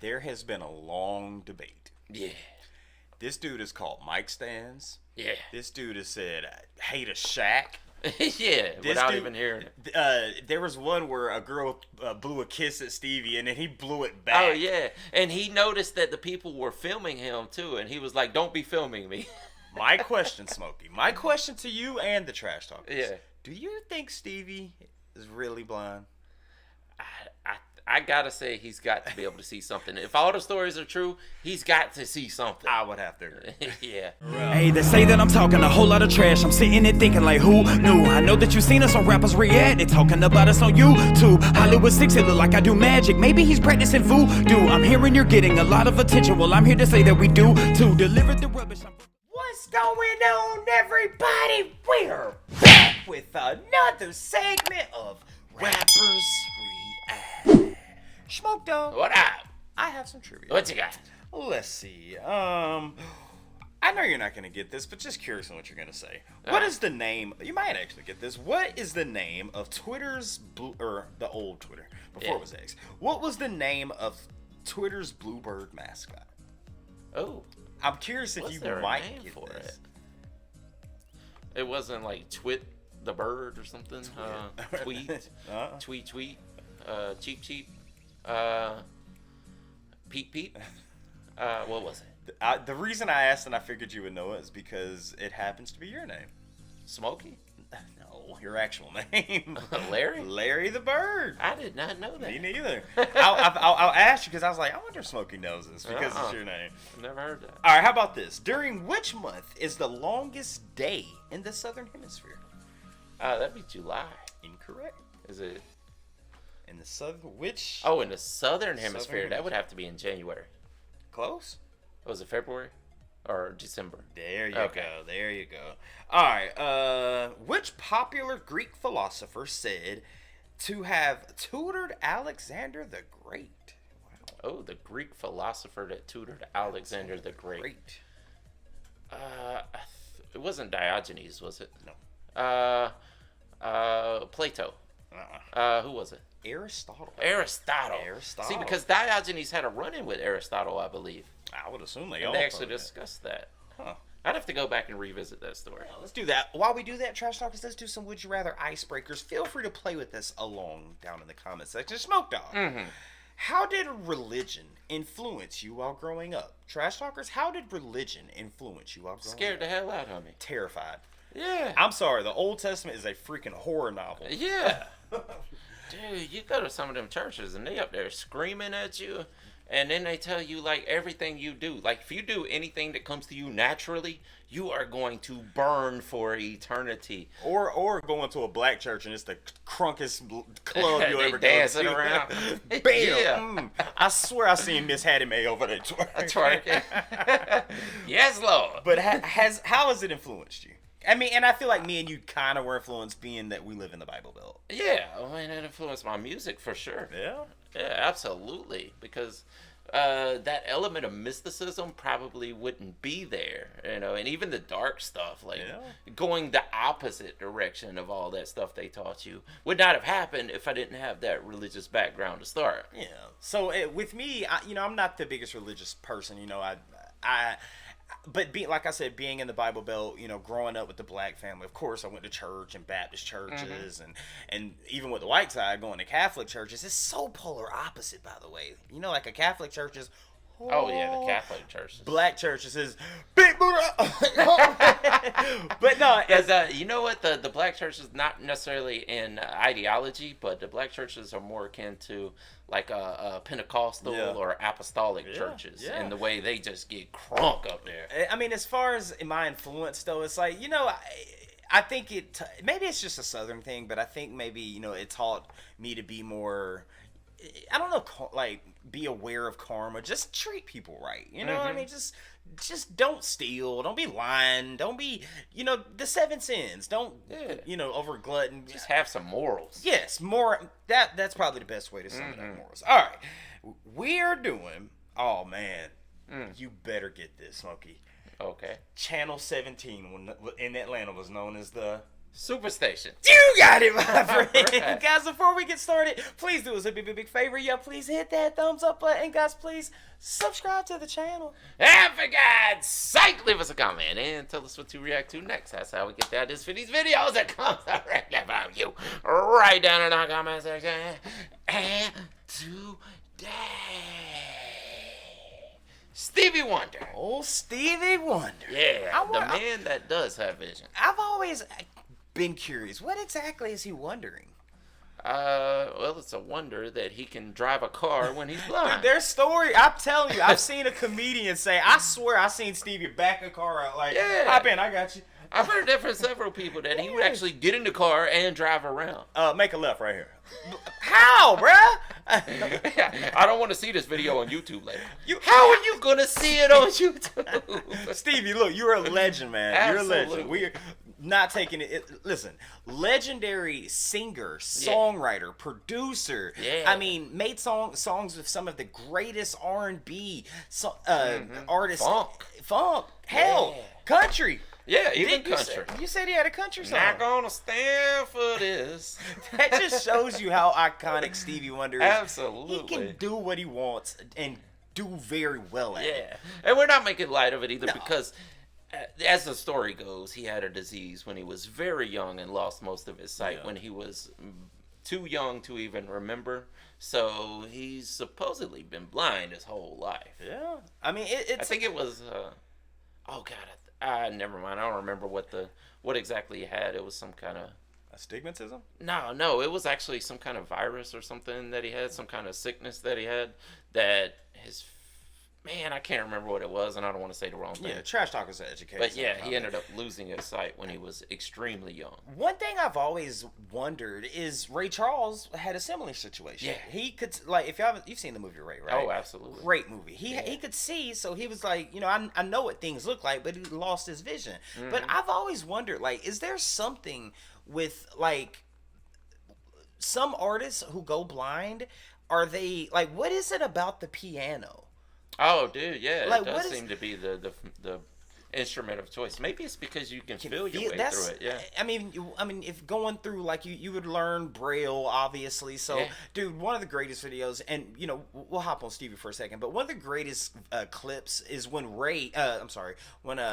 There has been a long debate. Yeah. This dude is called Mike Stans. Yeah. This dude has said, hate a Shaq. Yeah, This without dude- even hearing it. There was one where a girl blew a kiss at Stevie, and then he blew it back. Oh, yeah. And he noticed that the people were filming him, too. And he was like, don't be filming me. My question, Smokey. My question to you and the Trash Talkers. Yeah. Do you think Stevie is really blind? I gotta say, he's got to be able to see something. If all the stories are true, he's got to see something. I would have to agree. Yeah. Hey, they say that I'm talking a whole lot of trash. I'm sitting there thinking like, who knew? I know that you seen us on rappers react. They talking about us on YouTube. Hollywood 6, it look like I do magic. Maybe he's practicing voodoo. I'm hearing you're getting a lot of attention. Well, I'm here to say that we do to deliver the rubbish. What's going on, everybody? We're back with another segment of Rappers React. Smoke Dog. What up? I have some trivia. What you got? Let's see. I know you're not gonna get this, but just curious on what you're gonna say. What is the name? You might actually get this. What is the name of Twitter's or the old Twitter before it was X? What was the name of Twitter's Bluebird mascot? Oh. I'm curious if Was you there a might name get for this. It wasn't like Twit the bird or something. Tweet, tweet, cheep, cheep, peep, peep. What was it? The reason I asked and I figured you would know it is because it happens to be your name. Smokey? No, your actual name. Larry? Larry the Bird. I did not know that. Me neither. I'll ask you because I was like, I wonder if Smokey knows this because it's your name. Never heard that. All right, how about this? During which month is the longest day in the Southern Hemisphere? That'd be July. Incorrect. Is it? In the southern, which? Oh, in the southern hemisphere. That would have to be in January. Close. Was it February or December? There you Okay. go. There you go. All right. Which popular Greek philosopher said to have tutored Alexander the Great? Wow. Oh, the Greek philosopher that tutored Alexander the Great. It wasn't Diogenes, was it? No. Plato. Who was it? Aristotle. Aristotle. See, because Diogenes had a run-in with Aristotle, I believe. I would assume they And all they actually probably discussed that. Huh. I'd have to go back and revisit that story. Let's do that. While we do that, Trash Talkers, let's do some Would You Rather icebreakers. Feel free to play with us along down in the comment section. Smoke Dog. Mm-hmm. How did religion influence you while growing up? Trash Talkers, how did religion influence you while growing Scared up? the hell out of me. Terrified. Yeah. I'm sorry, the Old Testament is a freaking horror novel. Yeah. Dude, you go to some of them churches and they up there screaming at you, and then they tell you like everything you do. Like if you do anything that comes to you naturally, you are going to burn for eternity. Or going to a black church and it's the crunkest club you'll They ever dancing go to. around. Bam! Yeah. I swear I seen Miss Hattie Mae over there Twerking. Yes, Lord. But how has it influenced you? I mean, and I feel like me and you kind of were influenced being that we live in the Bible Belt. Yeah, I mean, it influenced my music for sure. Yeah? Yeah, absolutely. Because that element of mysticism probably wouldn't be there, and even the dark stuff, like going the opposite direction of all that stuff they taught you, would not have happened if I didn't have that religious background to start. Yeah. So with me, I'm not the biggest religious person. But like I said, being in the Bible Belt, growing up with the black family, of course, I went to church and Baptist churches, and even with the white side, going to Catholic churches, it's so polar opposite, by the way. Like a Catholic church is, Oh yeah, the Catholic churches. Black churches is big Buddha. But no, you know what? The black church is not necessarily in ideology, but the black churches are more akin to like a Pentecostal or apostolic churches in the way they just get crunk up there. I mean, as far as my influence, though, it's like, I think maybe it's just a Southern thing, but I think maybe, it taught me to be more, I don't know, like, be aware of karma. Just treat people right. You know what I mean? Just don't steal. Don't be lying. Don't be, the 7 sins. Don't, over glutton. Just have some morals. Yes, that's probably the best way to sum it up, morals. All right. We are doing, oh, man, you better get this, Smokey. Okay. Channel 17 in Atlanta was known as the Superstition. You got it, my friend. Right. Guys, before we get started, please do us a big favor. Yeah, please hit that thumbs up button. Guys, please subscribe to the channel. And for God's sake, leave us a comment and tell us what to react to next. That's how we get the ideas for these videos that comes directly from you. Right down in our comment section. And today, Stevie Wonder. Oh, Stevie Wonder. Yeah, the man that does have vision. I've always been curious. What exactly is he wondering? Well, it's a wonder that he can drive a car when he's blind. Dude, their story, I'm telling you, I've seen a comedian say, I swear I seen Stevie back a car out like, Yeah. hop in, I got you. I've heard that from several people that he would actually get in the car and drive around. Make a left right here. How, bruh? I don't want to see this video on YouTube later. How are you gonna see it on YouTube? Stevie, look, you're a legend, man. Absolutely. You're a legend. We're not taking it. Listen, legendary singer, songwriter, producer. Yeah. I mean, made songs with some of the greatest R&B artists. Funk. Hell, country. Yeah, even country. You said he had a country song. Not gonna stand for this. That just shows you how iconic Stevie Wonder is. Absolutely. He can do what he wants and do very well at it. Yeah, and we're not making light of it either because, as the story goes, he had a disease when he was very young and lost most of his sight when he was too young to even remember. So he's supposedly been blind his whole life. Yeah, I mean, it's. I think it was. Oh God. Never mind. I don't remember what exactly he had. It was some kind of astigmatism? No. It was actually some kind of virus or something that he had, some kind of sickness that he had that his I can't remember what it was, and I don't want to say the wrong thing. Yeah, trash talk is an education. But yeah, he ended up losing his sight when he was extremely young. One thing I've always wondered is Ray Charles had a similar situation. Yeah, he could if you've seen the movie Ray, right? Oh, absolutely. Great movie. He could see, so he was like, I know what things look like, but he lost his vision. Mm-hmm. But I've always wondered, is there something with some artists who go blind? Are they what is it about the piano? Oh, dude, yeah, it does seem to be the instrument of choice. Maybe it's because you can feel your way through it. Yeah. I mean, if going through you would learn Braille, obviously. So, dude, one of the greatest videos, and we'll hop on Stevie for a second, but one of the greatest clips is when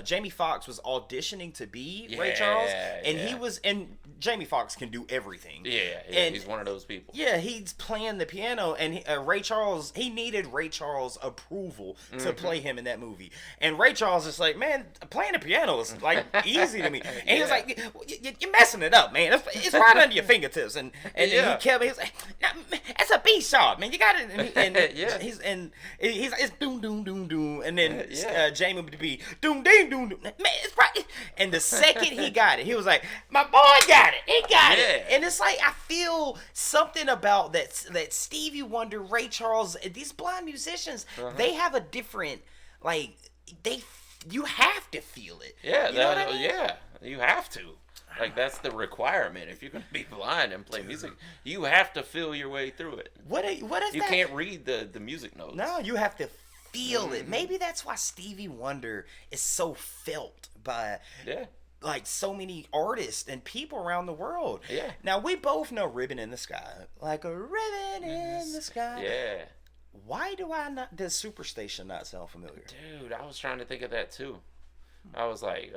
Jamie Foxx was auditioning to be Ray Charles, and and Jamie Foxx can do everything. Yeah, and he's one of those people. Yeah, he's playing the piano, and Ray Charles, he needed Ray Charles' approval to play him in that movie, and Ray Charles is like, man, playing the piano is easy to me, and he was like, you're messing it up, man. It's right under your fingertips, and he was like, that's a B sharp, man. You got it, and he's it's doom doom doom doom, and then Jamie would be doom doom doom doom. Man, it's right. And the second he got it, he was like, my boy got it. He got it. And it's I feel something about that Stevie Wonder, Ray Charles, these blind musicians, they have a different you have to feel it. Yeah, you have to. That's the requirement. If you're going to be blind and play music, you have to feel your way through it. What is that? You can't read the music notes. No, you have to feel it. Maybe that's why Stevie Wonder is so felt by so many artists and people around the world. Yeah. Now, we both know Ribbon in the Sky. Like a ribbon in the sky. Yeah. Why does Superstition not sound familiar? Dude, I was trying to think of that too. I was like,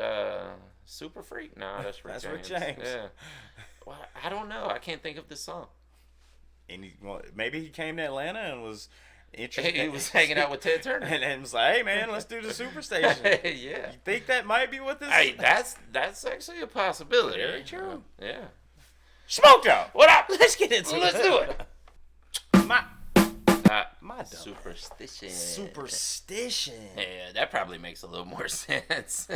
Super Freak? No, that's Rick James. Rick James. Yeah. Well, I don't know. I can't think of the song. And maybe he came to Atlanta and was interested. He was hanging out with Ted Turner. and was like, hey, man, let's do the Superstition. Yeah. You think that might be what this is? Hey, that's actually a possibility. Very true. Yeah. Smoke out. What up? Let's get into it. Let's do it. My Superstition. Yeah, that probably makes a little more sense.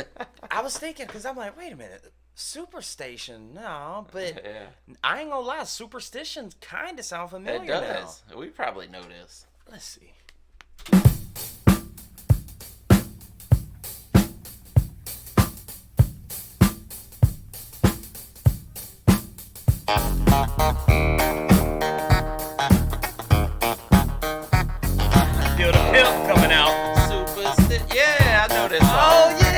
I was thinking, because I'm like, wait a minute. Superstition, no, but I ain't gonna lie, Superstition kind of sound familiar. It does. Now. We probably know this. Let's see. Feel the pimp coming out. Superstition. Yeah, I know this song. Oh, yeah.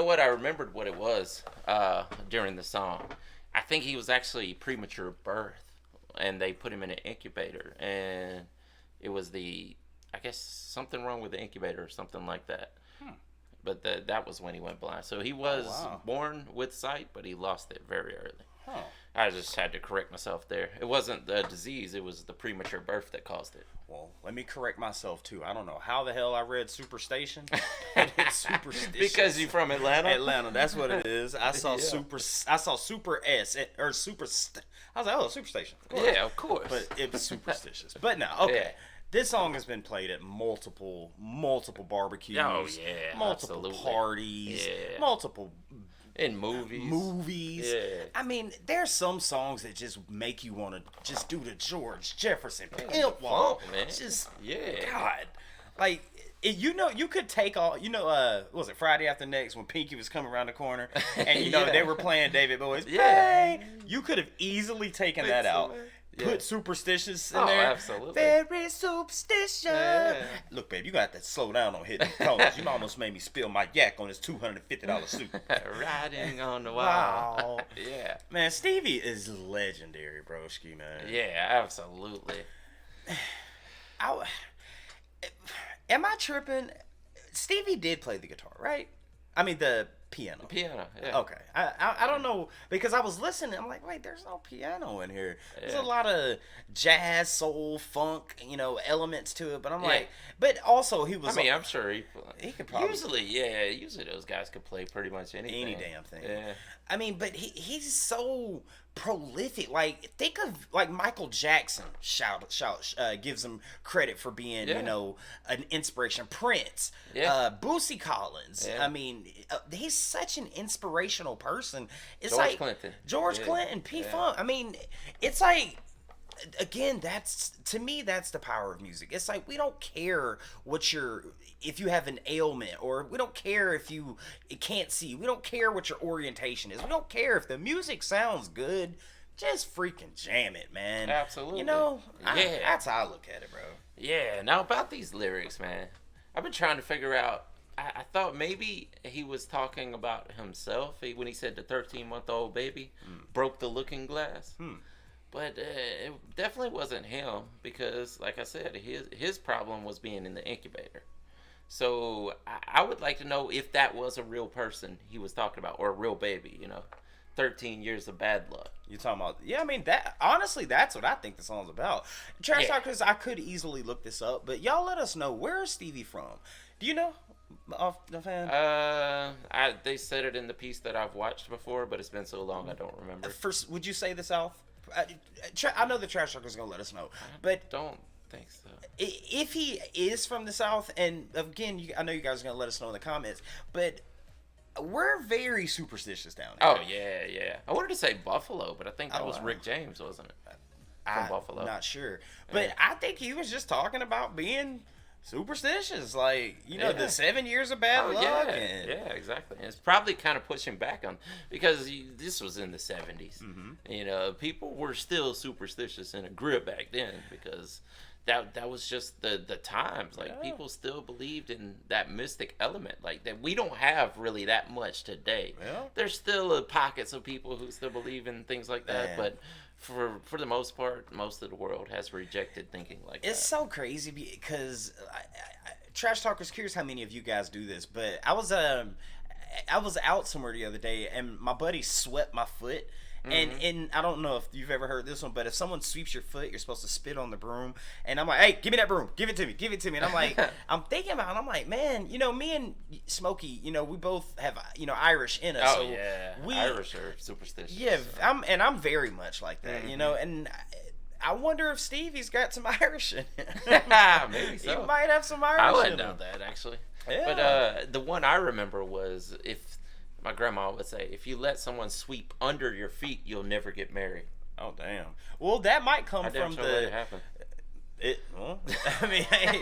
what? I remembered what it was during the song. I think he was actually premature birth, and they put him in an incubator, and it was I guess something wrong with the incubator or something like that. But that was when he went blind. So he was born with sight, but he lost it very early. Huh. I just had to correct myself there. It wasn't the disease, it was the premature birth that caused it. Well, let me correct myself, too. I don't know how the hell I read Superstition. It's Superstition. Because you're from Atlanta? Atlanta, that's what it is. I saw Super S, or Super, I was like, oh, Superstition. Of yeah, of course. But it was Superstitious. But no, okay. Yeah. This song has been played at multiple barbecues. Oh, yeah, multiple absolutely. parties. Yeah. Multiple... In movies. Yeah. I mean, there's some songs that just make you want to just do the George Jefferson pimp walk. Man. Just, yeah. God. Like, you could take all, what was it, Friday After Next when Pinky was coming around the corner and, they were playing David Bowie's. Yeah. You could have easily taken that out. Yeah. Put Superstitious in there. Absolutely. Very superstitious. Yeah. Look, babe, you got to slow down on hitting the tones. You almost made me spill my yak on this $250 suit. Riding on the wall. Wow. Yeah. Man, Stevie is legendary, broski, man. Yeah, absolutely. Am I tripping? Stevie did play the guitar, right? I mean, the piano. The piano, yeah. Okay. I don't know, because I was listening. I'm like, wait, there's no piano in here. There's a lot of jazz, soul, funk, elements to it. But I'm like, but also he was. I mean, I'm sure he could probably. Usually those guys could play pretty much anything. Any damn thing. Yeah. I mean, but he's so prolific. Like, think of like Michael Jackson. Gives him credit for being an inspiration. Prince, Boosie Collins. Yeah. I mean, he's such an inspirational person. It's George Clinton, P Funk. I mean, it's like. Again, to me that's the power of music. It's like we don't care if you have an ailment, or we don't care if you can't see. We don't care what your orientation is. We don't care if the music sounds good. Just freaking jam it, man. Absolutely. That's how I look at it, bro. Yeah. Now about these lyrics, man, I've been trying to figure out. I thought maybe he was talking about himself when he said the 13-month-old baby broke the looking glass. But it definitely wasn't him, because, like I said, his problem was being in the incubator. So I would like to know if that was a real person he was talking about, or a real baby, 13 years of bad luck. You're talking about, I mean, honestly, that's what I think the song's about. Trash Talkers, I could easily look this up, but y'all let us know, where is Stevie from? Do you know? Off the fan? They said it in the piece that I've watched before, but it's been so long I don't remember. First, would you say the South? I know the Trash Talkers are going to let us know, but don't think so. If he is from the South, and again, I know you guys are going to let us know in the comments, but we're very superstitious down here. Oh, yeah. I wanted to say Buffalo, but I think that was Rick James, wasn't it? From Buffalo. Not sure. But I think he was just talking about being superstitious, like the 7 years of bad luck. Yeah, exactly. And it's probably kind of pushing back on, because this was in the 70s. People were still superstitious in a grip back then, because that was just the times. Like, people still believed in that mystic element, like that we don't have really that much today. There's still pockets of people who still believe in things like that, but for the most part, most of the world has rejected thinking like that. It's so crazy, because Trash Talkers, curious how many of you guys do this, but I was out somewhere the other day, and my buddy swept my foot. And I don't know if you've ever heard this one, but if someone sweeps your foot, you're supposed to spit on the broom. And I'm like, hey, give me that broom. Give it to me. And I'm like, I'm thinking about it. I'm like, man, me and Smokey, we both have, Irish in us. Oh, so yeah. Irish are superstitious. Yeah, so. I'm very much like that, and I wonder if Stevie's got some Irish in him. Maybe so. He might have some Irish I in wouldn't him. know that, actually. Yeah. But the one I remember was, my grandma would say, if you let someone sweep under your feet, you'll never get married. Oh, damn. Well, that might come from the... I mean, hey,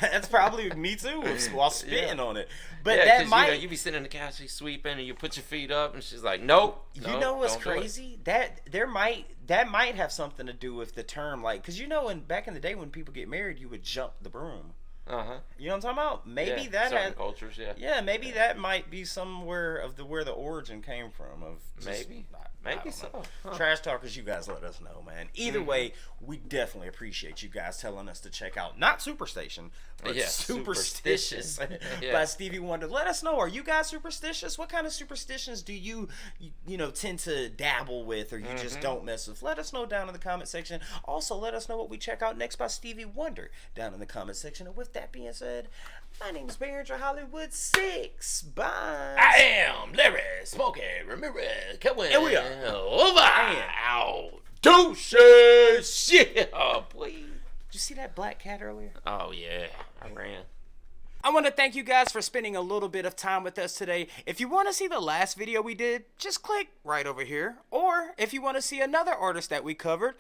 that's probably me too, while spitting on it. But that might... you be sitting on the couch, she's sweeping, and you put your feet up, and she's like, nope. You know what's crazy? That might have something to do with the term, like, because back in the day when people get married, you would jump the broom. You know what I'm talking about? Maybe yeah, that certain cultures, yeah. Yeah, maybe that might be somewhere of where the origin came from. Of just, maybe so. Huh. Trash talkers, you guys let us know, man. Either way, we definitely appreciate you guys telling us to check out not Superstition, but Superstitious by Stevie Wonder. Let us know. Are you guys superstitious? What kind of superstitions do you tend to dabble with, or you just don't mess with? Let us know down in the comment section. Also, let us know what we check out next by Stevie Wonder down in the comment section. And with that being said, my name is Barringer Hollywood 6. Bye. I am Larry Smokey. Remember, coming. And we are over. Out. Deuces. Yeah, boy. Did you see that black cat earlier? Oh, yeah. I ran. I want to thank you guys for spending a little bit of time with us today. If you want to see the last video we did, just click right over here. Or if you want to see another artist that we covered,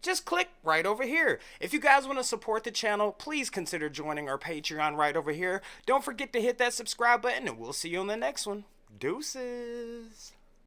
just click right over here. If you guys want to support the channel, please consider joining our Patreon right over here. Don't forget to hit that subscribe button, and we'll see you on the next one. Deuces.